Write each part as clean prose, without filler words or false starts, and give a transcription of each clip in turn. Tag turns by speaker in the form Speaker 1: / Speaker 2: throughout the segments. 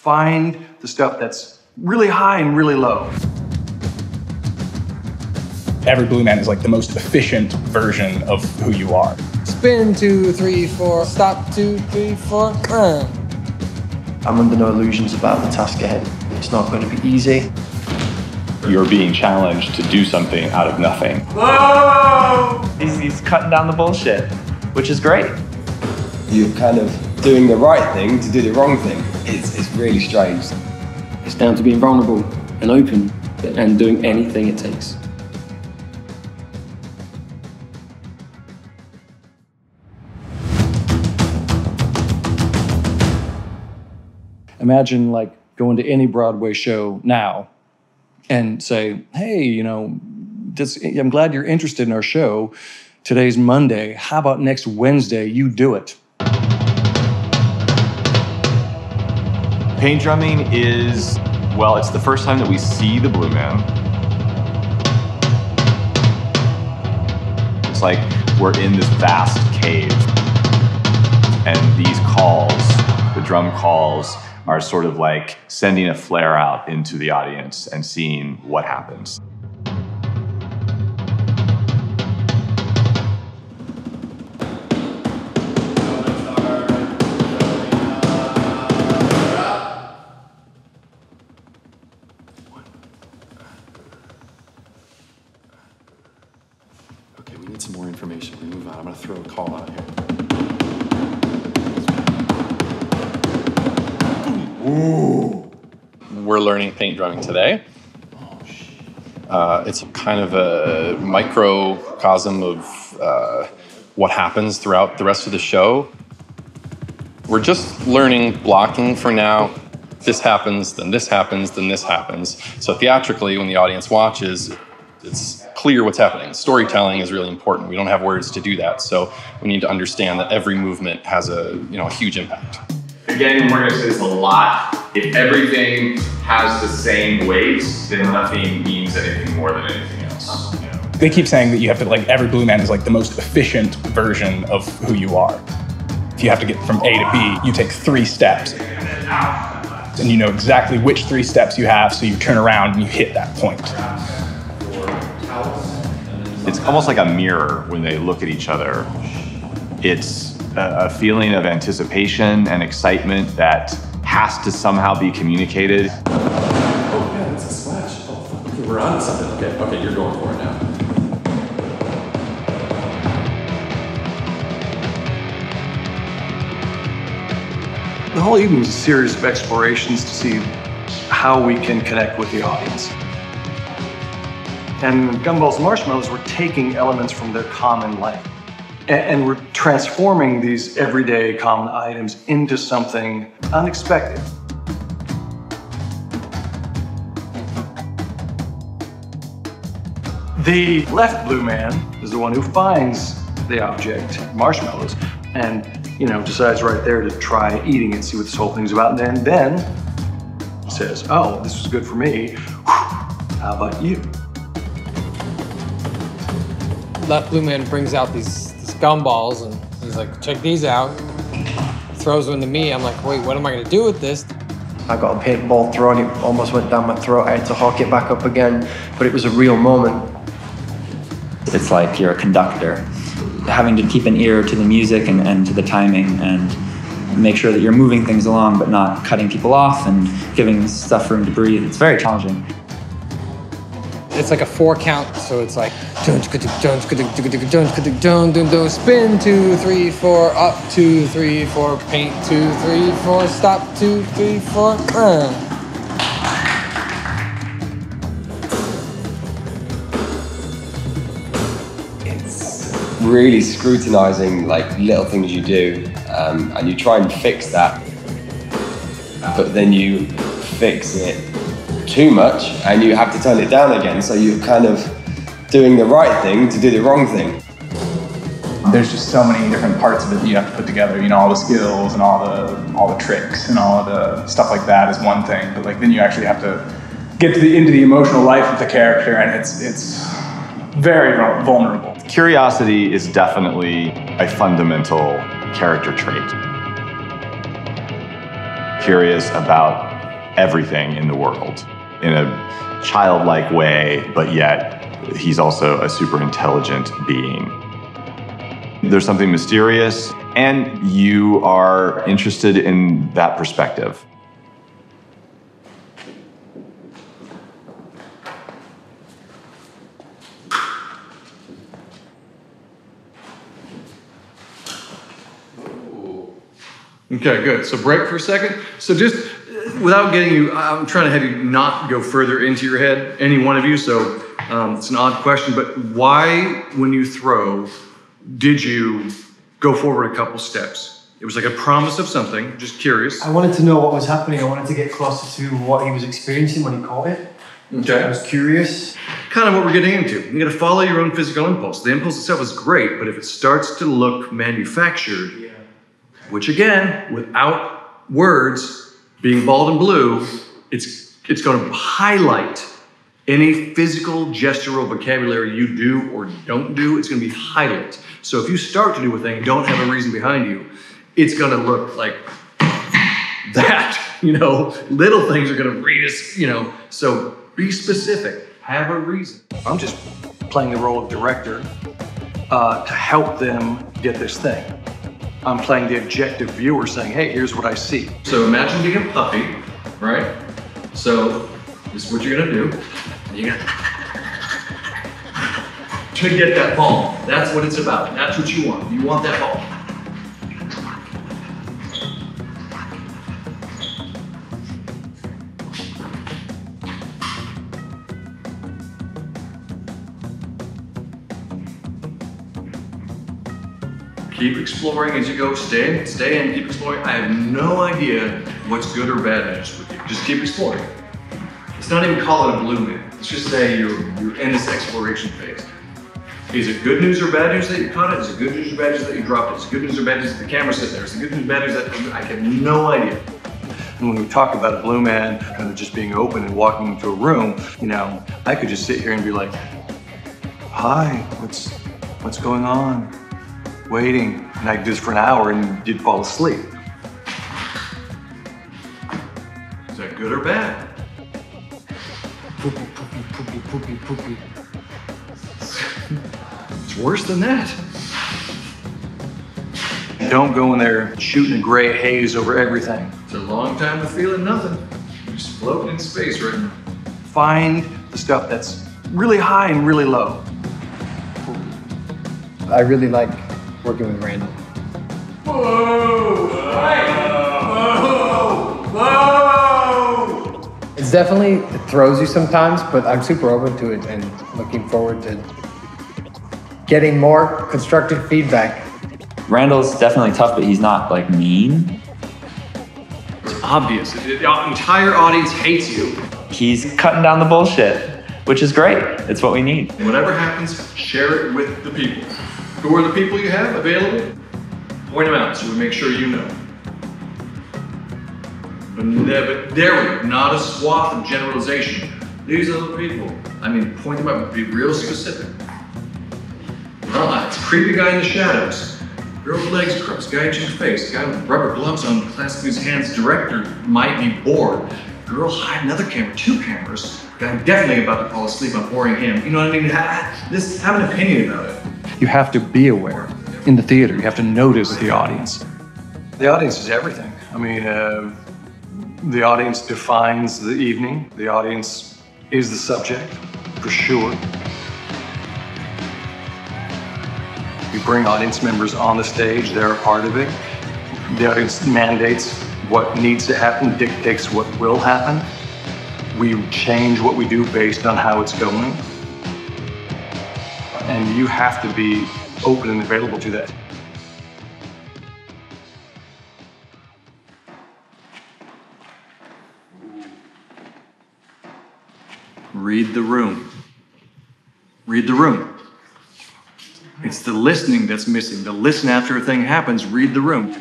Speaker 1: Find the stuff that's really high and really low.
Speaker 2: Every Blue Man is like the most efficient version of who you are.
Speaker 3: Spin 2, 3, 4, stop 2, 3, 4.
Speaker 4: I'm under no illusions about the task ahead. It's not going to be easy.
Speaker 5: You're being challenged to do something out of nothing.
Speaker 6: Whoa! He's cutting down the bullshit, which is great.
Speaker 7: You're kind of doing the right thing to do the wrong thing. It's really strange.
Speaker 4: It's down to being vulnerable and open and doing anything it takes.
Speaker 1: Imagine like going to any Broadway show now and say, hey, you know, I'm glad you're interested in our show. Today's Monday. How about next Wednesday you do it?
Speaker 5: Paint drumming is, well, it's the first time that we see the Blue Man. It's like we're in this vast cave, and these calls, the drum calls, are sort of like sending a flare out into the audience and seeing what happens.
Speaker 8: Okay, we need some more information. We move on. I'm gonna throw a call out here.
Speaker 9: Ooh. We're learning paint drumming today. It's kind of a microcosm of what happens throughout the rest of the show. We're just learning blocking for now. This happens, then this happens, then this happens. So theatrically, when the audience watches, it's clear what's happening. Storytelling is really important. We don't have words to do that, so we need to understand that every movement has a huge impact.
Speaker 5: Again, we're going to say this a lot. If everything has the same weight, then nothing means anything more than anything else.
Speaker 2: They keep saying that you have to, like, every Blue Man is like the most efficient version of who you are. If you have to get from A to B, you take 3 steps. And you know exactly which 3 steps you have, so you turn around and you hit that point.
Speaker 5: It's almost like a mirror when they look at each other. It's a feeling of anticipation and excitement that has to somehow be communicated.
Speaker 8: Oh yeah, it's a splash. Oh, okay, we're on to something. Okay, you're going for it now.
Speaker 1: The whole evening is a series of explorations to see how we can connect with the audience. And Gumballs and Marshmallows, we're taking elements from their common life. And we're transforming these everyday common items into something unexpected. The left Blue Man is the one who finds the object, marshmallows, and decides right there to try eating it, see what this whole thing's about, and then says, oh, this was good for me. How about you?
Speaker 3: Left Blue Man brings out these gumballs and he's like, check these out. Throws them to me. I'm like, wait, what am I gonna do with this?
Speaker 4: I got a paintball thrown, it almost went down my throat. I had to hawk it back up again, but it was a real moment.
Speaker 10: It's like you're a conductor, having to keep an ear to the music and to the timing and make sure that you're moving things along but not cutting people off and giving stuff room to breathe. It's very challenging.
Speaker 3: It's like a 4 count, so it's like spin 2, 3, 4, up 2, 3, 4, paint 2, 3, 4, stop 2, 3, 4.
Speaker 7: It's really scrutinizing like little things you do, and you try and fix that, but then you fix it too much and you have to turn it down again, so you're kind of doing the right thing to do the wrong thing.
Speaker 2: There's just so many different parts of it that you have to put together, all the skills and all the tricks and all of the stuff like that is one thing, but like then you actually have to get to into the emotional life of the character, and it's very vulnerable.
Speaker 5: Curiosity is definitely a fundamental character trait. curious about everything in the world in a childlike way, but yet he's also a super intelligent being. There's something mysterious, and you are interested in that perspective.
Speaker 1: Okay, good. So break for a second. So just without getting you, I'm trying to have you not go further into your head, any one of you. So it's an odd question, but why, when you throw, did you go forward a couple steps? It was like a promise of something, just curious.
Speaker 4: I wanted to know what was happening. I wanted to get closer to what he was experiencing when he caught it.
Speaker 1: Okay.
Speaker 4: I was curious.
Speaker 1: Kind of what we're getting into. You gotta follow your own physical impulse. The impulse itself is great, but if it starts to look manufactured, which again, without words being bald and blue, it's going to highlight any physical gesture or vocabulary you do or don't do. It's going to be highlight. So if you start to do a thing, don't have a reason behind you, it's going to look like that. Little things are going to read us. So be specific. Have a reason. I'm just playing the role of director to help them get this thing. I'm playing the objective viewer saying, hey, here's what I see. So imagine being a puppy, right? So this is what you're gonna do. You're gonna to get that ball. That's what it's about. That's what you want. You want that ball. Keep exploring as you go. Stay in, keep exploring. I have no idea what's good or bad news with you. Just keep exploring. Let's not even call it a blue man. Let's just say you're in this exploration phase. Is it good news or bad news that you caught it? Is it good news or bad news that you dropped it? Is it good news or bad news that the camera's sitting there? Is it good news or bad news that I have no idea? And when we talk about a blue man kind of just being open and walking into a room, I could just sit here and be like, hi, what's going on? Waiting, and I could do this for an hour and you'd fall asleep. Is that good or bad? Poopy, poopy, poopy, poopy, poopy. It's worse than that. Don't go in there shooting a gray haze over everything. It's a long time to feeling nothing. You're just floating in space right now. Find the stuff that's really high and really low.
Speaker 3: I really like working with Randall.
Speaker 1: Whoa!
Speaker 3: It's definitely, it throws you sometimes, but I'm super open to it and looking forward to getting more constructive feedback.
Speaker 10: Randall's definitely tough, but he's not like mean.
Speaker 1: It's obvious. The entire audience hates you.
Speaker 6: He's cutting down the bullshit, which is great. It's what we need.
Speaker 1: Whatever happens, share it with the people. Who are the people you have available? Point them out so we make sure you know. But there we go, not a swath of generalization. These are the people. Point them out, be real specific. It's a creepy guy in the shadows. Girl with legs crossed, guy itching face, guy with rubber gloves on, clasping his hands. Director might be bored. Girl hide another camera, 2 cameras. Guy definitely about to fall asleep on boring him. You know what I mean? Have an opinion about it. You have to be aware in the theater. You have to notice the audience. The audience is everything. The audience defines the evening. The audience is the subject, for sure. You bring audience members on the stage, they're a part of it. The audience mandates what needs to happen, dictates what will happen. We change what we do based on how it's going. And you have to be open and available to that. Read the room. Read the room. It's the listening that's missing. The listen after a thing happens, read the room.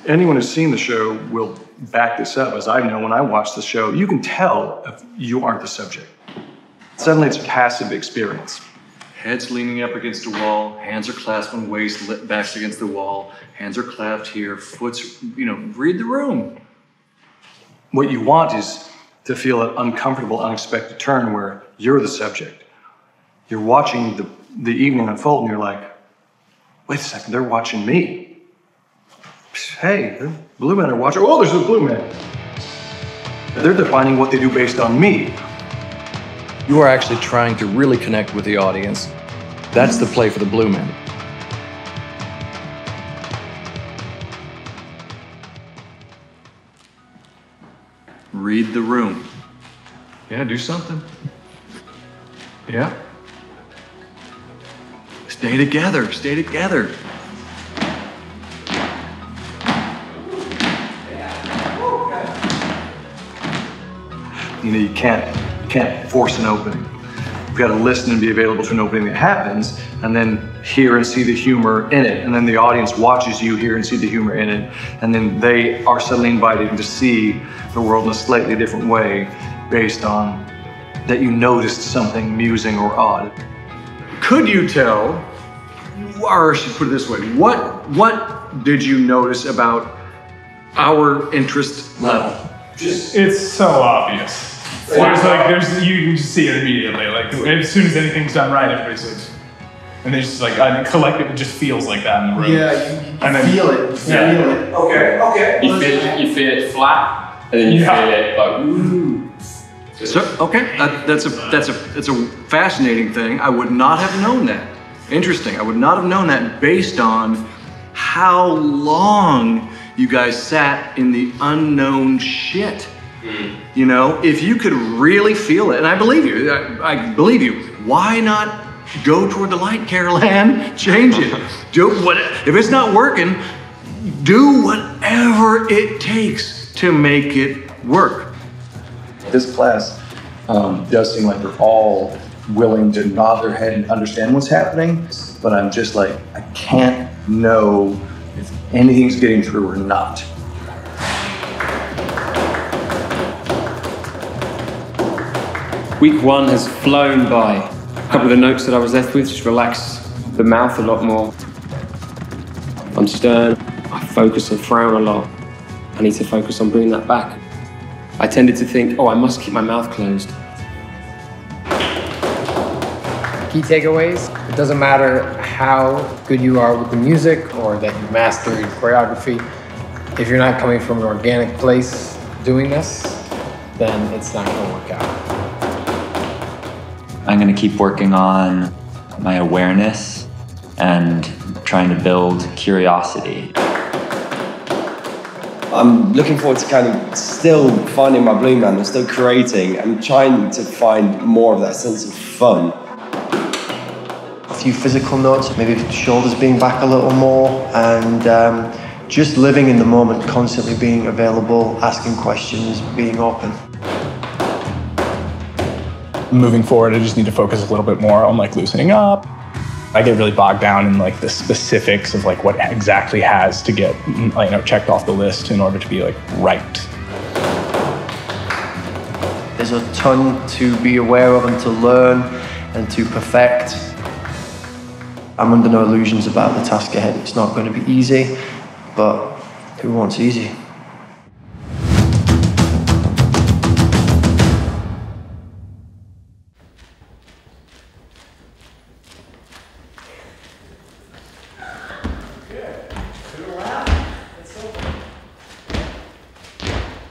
Speaker 1: Anyone who's seen the show will back this up. As I know, when I watch the show, you can tell if you aren't the subject. Suddenly it's a passive experience. Head's leaning up against a wall, hands are clasped on waist, backs against the wall, hands are clasped here, foot's, read the room. what you want is to feel an uncomfortable, unexpected turn where you're the subject. You're watching the evening unfold and you're like, wait a second, they're watching me. Hey, the Blue Men are watching. Oh, there's the Blue Men. They're defining what they do based on me.
Speaker 11: You are actually trying to really connect with the audience. That's the play for the Blue Men. Read the room. Yeah, do something. Yeah. Stay together, stay together.
Speaker 1: You know, you can't force an opening. You've got to listen and be available to an opening that happens, and then hear and see the humor in it. And then the audience watches you hear and see the humor in it. And then they are suddenly invited to see the world in a slightly different way based on that you noticed something amusing or odd.
Speaker 11: Could you tell, or I should put it this way, what did you notice about our interest level?
Speaker 2: It's so obvious. You can just see it immediately. Like as soon as anything's done right, everybody's like, and there's just like a collective. It just feels like that in the room.
Speaker 4: Yeah, you feel it. You feel it.
Speaker 1: Okay.
Speaker 12: You feel it flat, and then you feel it like ooh.
Speaker 11: So, okay, that's a fascinating thing. I would not have known that. Interesting. I would not have known that based on how long you guys sat in the unknown shit. You know, if you could really feel it, and I believe you, I believe you, why not go toward the light, Carol Ann? Change it. Do what, if it's not working, do whatever it takes to make it work.
Speaker 1: This class does seem like they're all willing to nod their head and understand what's happening, but I'm just like, I can't know if anything's getting through or not.
Speaker 12: Week 1 has flown by. A couple of the notes that I was left with, just relax the mouth a lot more. I'm stern, I focus and frown a lot. I need to focus on bringing that back. I tended to think, oh, I must keep my mouth closed.
Speaker 3: Key takeaways: it doesn't matter how good you are with the music or that you mastered choreography. If you're not coming from an organic place doing this, then it's not going to work out.
Speaker 10: I'm going to keep working on my awareness and trying to build curiosity.
Speaker 7: I'm looking forward to kind of still finding my Blue Man and still creating and trying to find more of that sense of fun.
Speaker 4: A few physical notes, maybe shoulders being back a little more, and just living in the moment, constantly being available, asking questions, being open.
Speaker 2: Moving forward, I just need to focus a little bit more on like loosening up. I get really bogged down in like the specifics of like what exactly has to get checked off the list in order to be like right.
Speaker 4: There's a ton to be aware of and to learn and to perfect. I'm under no illusions about the task ahead. It's not going to be easy, but who wants easy?